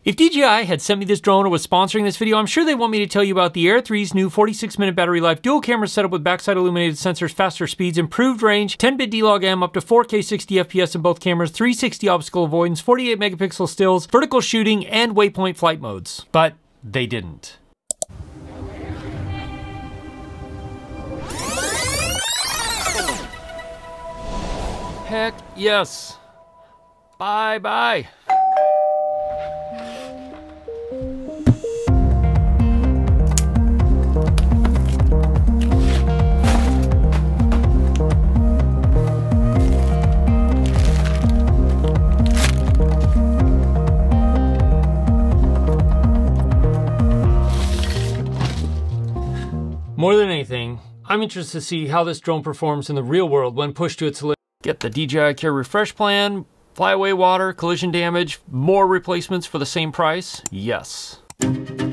If DJI had sent me this drone or was sponsoring this video, I'm sure they want me to tell you about the Air 3's new 46-minute battery life, dual camera setup with backside illuminated sensors, faster speeds, improved range, 10-bit D-Log-M, up to 4K 60 FPS in both cameras, 360 obstacle avoidance, 48 megapixel stills, vertical shooting, and waypoint flight modes. But they didn't. Heck yes. Bye-bye. More than anything, I'm interested to see how this drone performs in the real world when pushed to its limit. Get the DJI Care Refresh Plan, fly away water, collision damage, more replacements for the same price? Yes.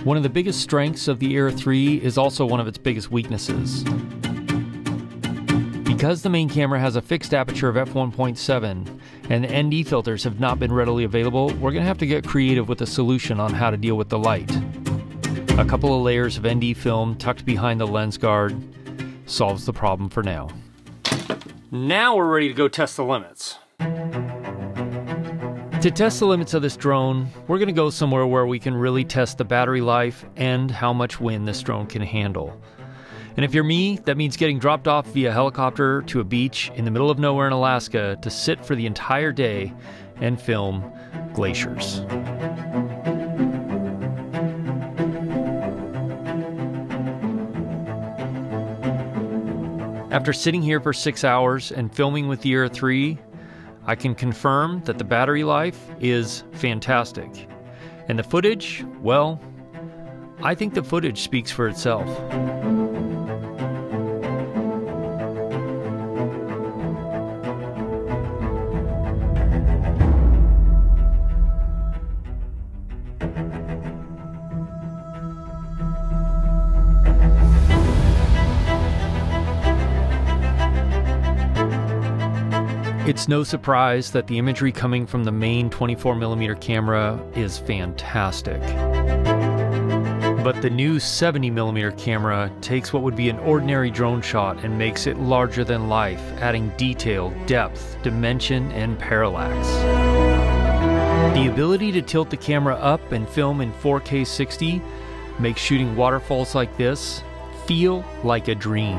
One of the biggest strengths of the Air 3 is also one of its biggest weaknesses. Because the main camera has a fixed aperture of f1.7 and the ND filters have not been readily available, we're going to have to get creative with a solution on how to deal with the light. A couple of layers of ND film tucked behind the lens guard solves the problem for now. Now we're ready to go test the limits. To test the limits of this drone, we're going to go somewhere where we can really test the battery life and how much wind this drone can handle. And if you're me, that means getting dropped off via helicopter to a beach in the middle of nowhere in Alaska to sit for the entire day and film glaciers. After sitting here for 6 hours and filming with the Air 3, I can confirm that the battery life is fantastic. And the footage, well, I think the footage speaks for itself. It's no surprise that the imagery coming from the main 24mm camera is fantastic. But the new 70mm camera takes what would be an ordinary drone shot and makes it larger than life, adding detail, depth, dimension, and parallax. The ability to tilt the camera up and film in 4K 60 makes shooting waterfalls like this feel like a dream.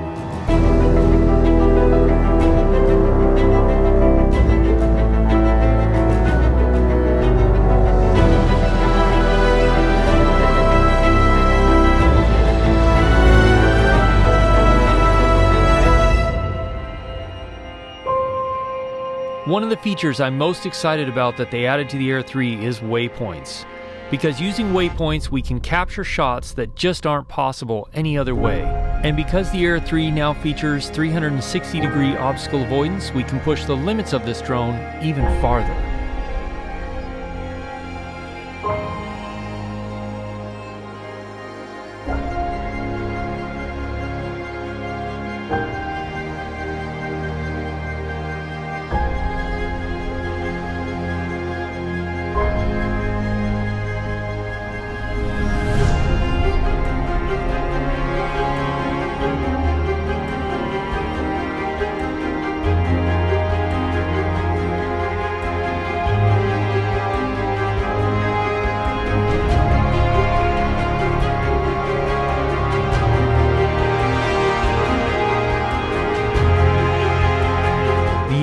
One of the features I'm most excited about that they added to the Air 3 is waypoints. Because using waypoints, we can capture shots that just aren't possible any other way. And because the Air 3 now features 360-degree obstacle avoidance, we can push the limits of this drone even farther.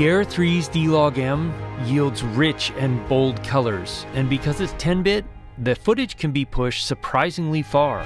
The Air 3's D-Log-M yields rich and bold colors, and because it's 10-bit, the footage can be pushed surprisingly far.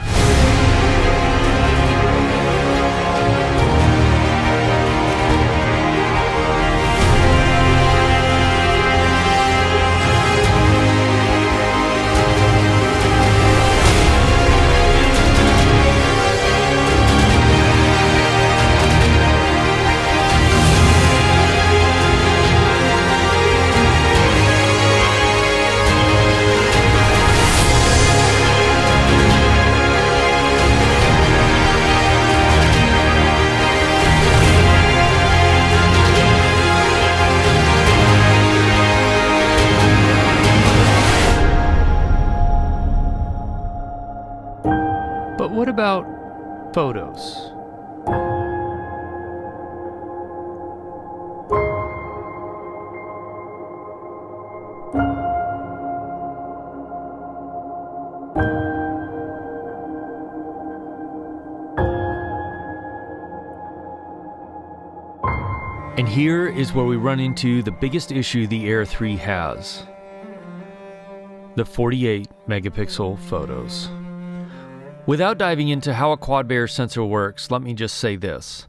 But what about photos? And here is where we run into the biggest issue the Air 3 has: the 48 megapixel photos. Without diving into how a quad Bayer sensor works, let me just say this.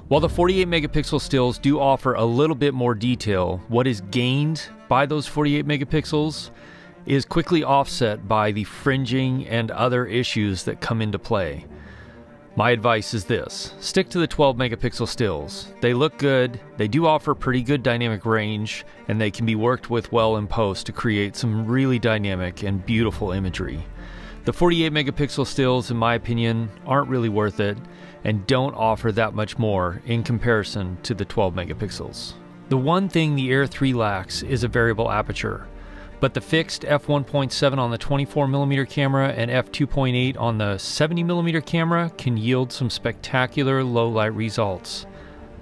While the 48 megapixel stills do offer a little bit more detail, what is gained by those 48 megapixels is quickly offset by the fringing and other issues that come into play. My advice is this: stick to the 12 megapixel stills. They look good, they do offer pretty good dynamic range, and they can be worked with well in post to create some really dynamic and beautiful imagery. The 48 megapixel stills, in my opinion, aren't really worth it and don't offer that much more in comparison to the 12 megapixels. The one thing the Air 3 lacks is a variable aperture, but the fixed f1.7 on the 24mm camera and f2.8 on the 70mm camera can yield some spectacular low light results.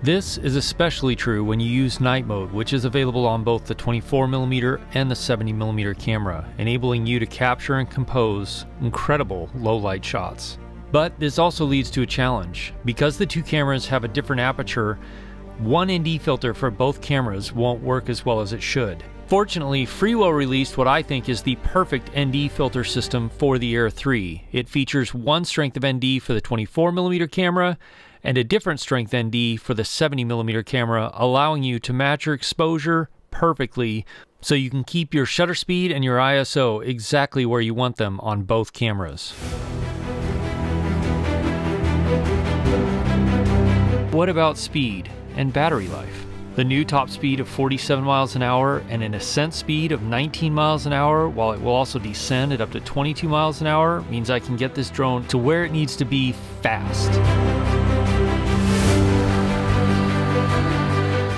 This is especially true when you use night mode, which is available on both the 24mm and the 70mm camera, enabling you to capture and compose incredible low light shots. But this also leads to a challenge. Because the two cameras have a different aperture, one ND filter for both cameras won't work as well as it should. Fortunately, Freewell released what I think is the perfect ND filter system for the Air 3. It features one strength of ND for the 24mm camera and a different strength ND for the 70mm camera, allowing you to match your exposure perfectly so you can keep your shutter speed and your ISO exactly where you want them on both cameras. What about speed and battery life? The new top speed of 47 miles an hour and an ascent speed of 19 miles an hour, while it will also descend at up to 22 miles an hour, means I can get this drone to where it needs to be fast.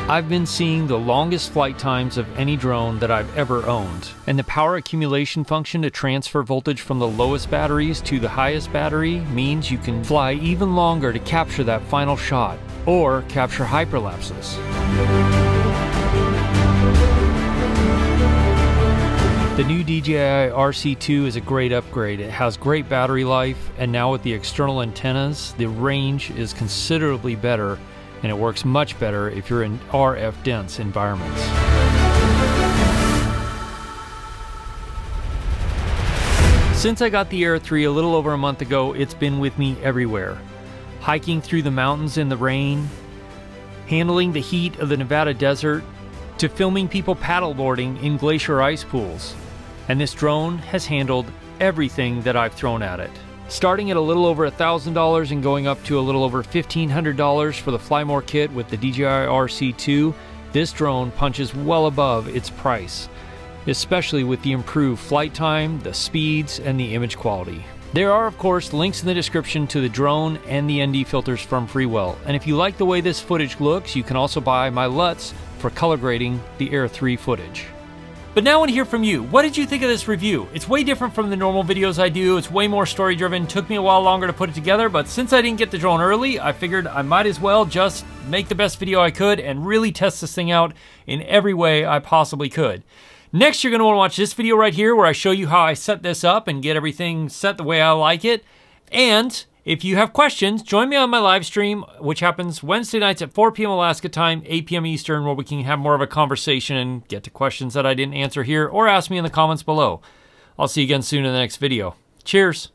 I've been seeing the longest flight times of any drone that I've ever owned, and the power accumulation function to transfer voltage from the lowest batteries to the highest battery means you can fly even longer to capture that final shot, or capture hyperlapses. The new DJI RC2 is a great upgrade. It has great battery life, and now with the external antennas, the range is considerably better, and it works much better if you're in RF dense environments. Since I got the Air 3 a little over a month ago, it's been with me everywhere. Hiking through the mountains in the rain, handling the heat of the Nevada desert, to filming people paddleboarding in glacier ice pools. And this drone has handled everything that I've thrown at it. Starting at a little over $1,000 and going up to a little over $1,500 for the Fly More kit with the DJI RC2, this drone punches well above its price, especially with the improved flight time, the speeds, and the image quality. There are, of course, links in the description to the drone and the ND filters from Freewell. And if you like the way this footage looks, you can also buy my LUTs for color grading the Air 3 footage. But now I want to hear from you. What did you think of this review? It's way different from the normal videos I do. It's way more story driven. Took me a while longer to put it together, but since I didn't get the drone early, I figured I might as well just make the best video I could and really test this thing out in every way I possibly could. Next, you're going to want to watch this video right here where I show you how I set this up and get everything set the way I like it. And if you have questions, join me on my live stream, which happens Wednesday nights at 4 p.m. Alaska time, 8 p.m. Eastern, where we can have more of a conversation and get to questions that I didn't answer here or ask me in the comments below. I'll see you again soon in the next video. Cheers.